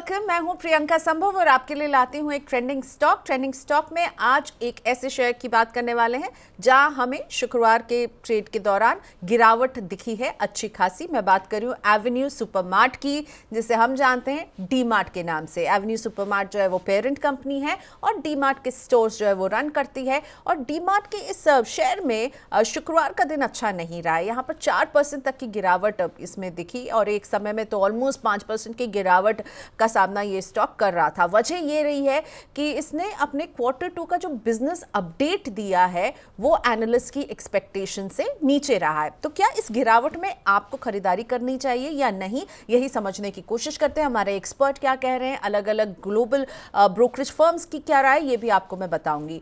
Welcome. मैं हूं प्रियंका संभव और आपके लिए लाती हूं एक ट्रेंडिंग स्टॉक में आज एक ऐसे शेयर की बात करने वाले हैं जहां हमें शुक्रवार के ट्रेड के दौरान गिरावट दिखी है अच्छी खासी। मैं बात कर रही हूं एवेन्यू सुपरमार्ट की, जिसे हम जानते हैं डी मार्ट के नाम से। एवेन्यू सुपरमार्ट जो है वो पेरेंट कंपनी है और डी मार्ट के स्टोर्स जो है वो रन करती है। और डी मार्ट के इस शेयर में शुक्रवार का दिन अच्छा नहीं रहा है। यहाँ पर 4% तक की गिरावट इसमें दिखी और एक समय में तो ऑलमोस्ट 5% की गिरावट का सामना ये स्टॉक कर रहा था। वजह ये रही है कि इसने अपने Q2 का जो बिजनेस अपडेट दिया है वो एनालिस्ट की एक्सपेक्टेशन से नीचे रहा है। तो क्या इस गिरावट में आपको खरीदारी करनी चाहिए या नहीं, यही समझने की कोशिश करते हैं। हमारे एक्सपर्ट क्या कह रहे हैं, अलग अलग ग्लोबल ब्रोकरेज फर्म्स की क्या राय, ये भी आपको मैं बताऊंगी।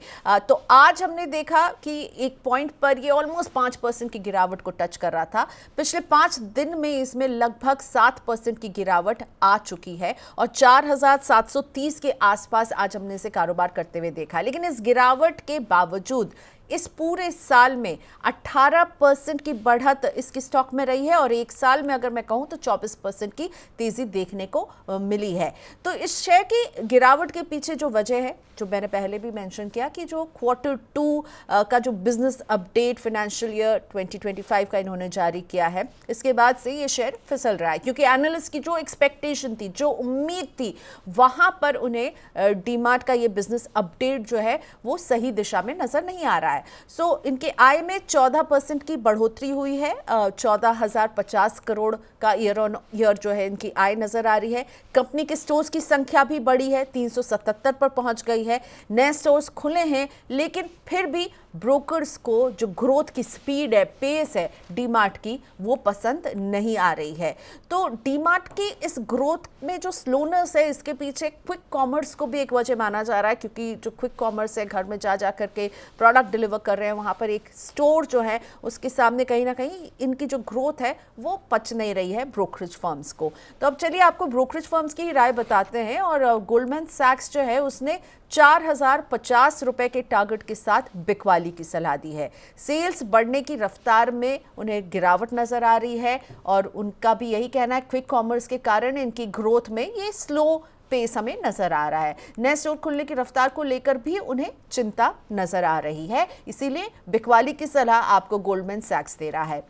तो आज हमने देखा कि एक पॉइंट पर ये ऑलमोस्ट 5% की गिरावट को टच कर रहा था। पिछले 5 दिन में इसमें लगभग 7% की गिरावट आ चुकी है और 4730 के आसपास आज हमने इसे कारोबार करते हुए देखा। लेकिन इस गिरावट के बावजूद इस पूरे साल में 18% की बढ़त इसकी स्टॉक में रही है और एक साल में अगर मैं कहूं तो 24% की तेजी देखने को मिली है। तो इस शेयर की गिरावट के पीछे जो वजह है, जो मैंने पहले भी मेंशन किया कि जो Q2 का जो बिजनेस अपडेट फाइनेंशियल ईयर 2025 का इन्होंने जारी किया है, इसके बाद से ये शेयर फिसल रहा है क्योंकि एनालिस्ट की जो एक्सपेक्टेशन थी, जो उम्मीद थी, वहां पर उन्हें डीमार्ट का ये बिजनेस अपडेट जो है वो सही दिशा में नजर नहीं आ रहा है। सो इनके आय में 14% की बढ़ोतरी हुई है। 14,050 करोड़ का ईयर ऑन ईयर जो है इनकी आय नजर आ रही है। कंपनी के स्टोर्स की संख्या भी बढ़ी है, 377 पर पहुंच गई है। नए स्टोर्स खुले हैं, लेकिन फिर भी ब्रोकर्स को जो ग्रोथ की स्पीड है, पेस है डीमार्ट की, वो पसंद नहीं आ रही है। तो डीमार्ट की इस ग्रोथ में जो स्लोनेस है, इसके पीछे क्विक कॉमर्स को भी एक वजह माना जा रहा है क्योंकि जो क्विक कॉमर्स है, घर में जा करके प्रोडक्ट डिलीवर कर रहे हैं, वहाँ पर एक स्टोर जो है उसके सामने कहीं ना कहीं इनकी जो ग्रोथ है वो पच नहीं रही है ब्रोकरेज फर्म्स को। तो अब चलिए आपको ब्रोकरेज फर्म्स की ही राय बताते हैं। और गोल्डमैन सैक्स जो है उसने 4,050 रुपए के टारगेट के साथ बिकवाली की सलाह दी है। सेल्स बढ़ने की रफ्तार में उन्हें गिरावट नजर आ रही है और उनका भी यही कहना है क्विक कॉमर्स के कारण इनकी ग्रोथ में ये स्लो पेस हमें नजर आ रहा है। नए स्टोर खुलने की रफ्तार को लेकर भी उन्हें चिंता नजर आ रही है, इसीलिए बिकवाली की सलाह आपको गोल्डमैन सैक्स दे रहा है।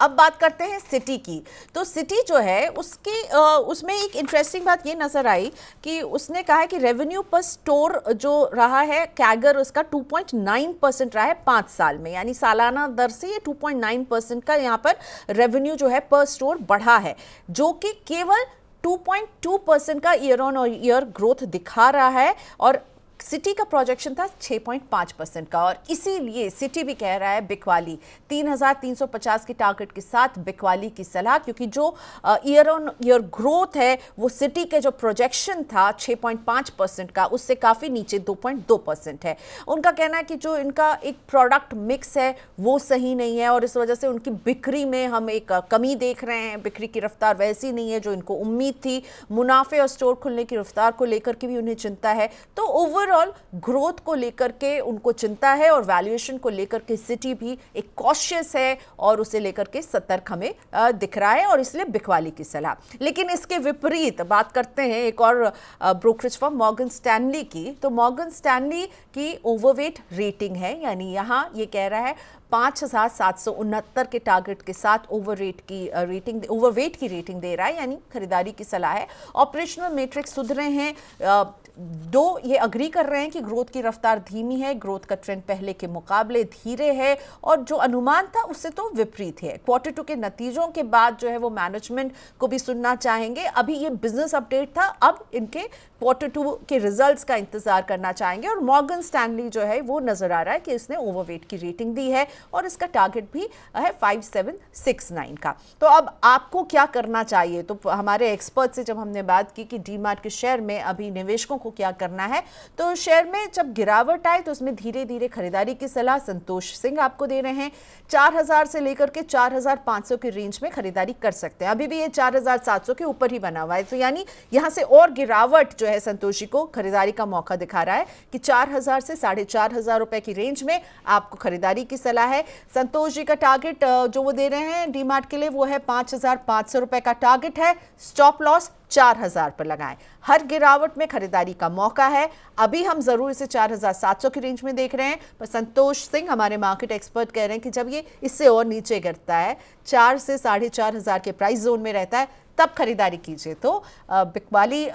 अब बात करते हैं सिटी की। तो सिटी जो है उसमें एक इंटरेस्टिंग बात ये नजर आई कि उसने कहा है कि रेवेन्यू पर स्टोर जो रहा है कैगर उसका 2.9% रहा है 5 साल में, यानी सालाना दर से ये 2.9% का यहाँ पर रेवेन्यू जो है पर स्टोर बढ़ा है, जो कि केवल 2.2% का ईयर ऑन ईयर ग्रोथ दिखा रहा है। और सिटी का प्रोजेक्शन था 6.5% का और इसीलिए सिटी भी कह रहा है बिकवाली 3,350 के टारगेट के साथ बिकवाली की सलाह, क्योंकि जो ईयर ऑन ईयर ग्रोथ है वो सिटी के जो प्रोजेक्शन था 6.5% का, उससे काफ़ी नीचे 2.2% है। उनका कहना है कि जो इनका एक प्रोडक्ट मिक्स है वो सही नहीं है और इस वजह से उनकी बिक्री में हम एक कमी देख रहे हैं। बिक्री की रफ्तार वैसी नहीं है जो इनको उम्मीद थी। मुनाफे और स्टोर खुलने की रफ्तार को लेकर के भी उन्हें चिंता है। तो ओवरऑल ग्रोथ को लेकर के उनको चिंता है और वैल्यूएशन को लेकर के सिटी भी एक कॉशियस है और उसे लेकर के सतर्क हमें दिख रहा है और इसलिए बिकवाली की सलाह। लेकिन इसके विपरीत बात करते हैं एक और ब्रोकरेज फर्म मॉर्गन स्टैनली की। तो मॉर्गन स्टैनली की ओवरवेट रेटिंग है, यानी यहाँ ये कह रहा है 5,769 के टारगेट के साथ ओवरवेट की रेटिंग दे रहा है, यानी खरीदारी की सलाह है। ऑपरेशनल मैट्रिक्स सुधरे हैं। ये अग्री कर रहे हैं कि ग्रोथ की रफ्तार धीमी है, ग्रोथ का ट्रेंड पहले के मुकाबले धीरे है और जो अनुमान था उससे तो विपरीत है। Q2 के नतीजों के बाद जो है वो मैनेजमेंट को भी सुनना चाहेंगे। अभी ये बिजनेस अपडेट था, अब इनके Q2 के रिजल्ट्स का इंतजार करना चाहेंगे। और मॉर्गन स्टैनली जो है वो नजर आ रहा है कि इसने ओवरवेट की रेटिंग दी है और इसका टारगेट भी है 5769 का। तो अब आपको क्या करना चाहिए? तो हमारे एक्सपर्ट से जब हमने बात की कि डीमार्ट के शेयर में अभी निवेशकों को क्या करना है, तो शेयर में जब गिरावट आए तो उसमें धीरे धीरे खरीदारी की सलाह संतोष सिंह आपको दे रहे हैं। 4,000 से लेकर के 4,500 के रेंज में खरीदारी कर सकते हैं। अभी भी ये 4,700 के ऊपर ही बना हुआ है, तो यानी यहां से और गिरावट जो है संतोषी को खरीदारी का मौका दिखा रहा है कि 4,000 से 4,500 रुपए की रेंज में आपको खरीदारी की सलाह है। संतोष जी का टारगेट जो वो दे रहे हैं डीमार्ट के लिए वो है 5,500 रुपए का टारगेट है। स्टॉप लॉस 4,000 पर लगाएं। हर गिरावट में खरीदारी का मौका है। अभी हम जरूर इसे 4,700 की रेंज में देख रहे हैं, पर संतोष सिंह हमारे मार्केट एक्सपर्ट कह रहे हैं कि जब ये इससे और नीचे गिरता है, 4 से 4,500 के प्राइस जोन में रहता है, तब खरीदारी कीजिए। तो बिकवाली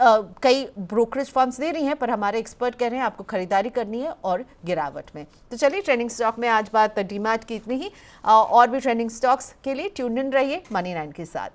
कई ब्रोकरेज फर्म्स दे रही हैं, पर हमारे एक्सपर्ट कह रहे हैं आपको खरीदारी करनी है और गिरावट में। तो चलिए, ट्रेंडिंग स्टॉक में आज बात डीमैट की इतनी ही। और भी ट्रेंडिंग स्टॉक्स के लिए ट्यून इन रहिए मनी 9 के साथ।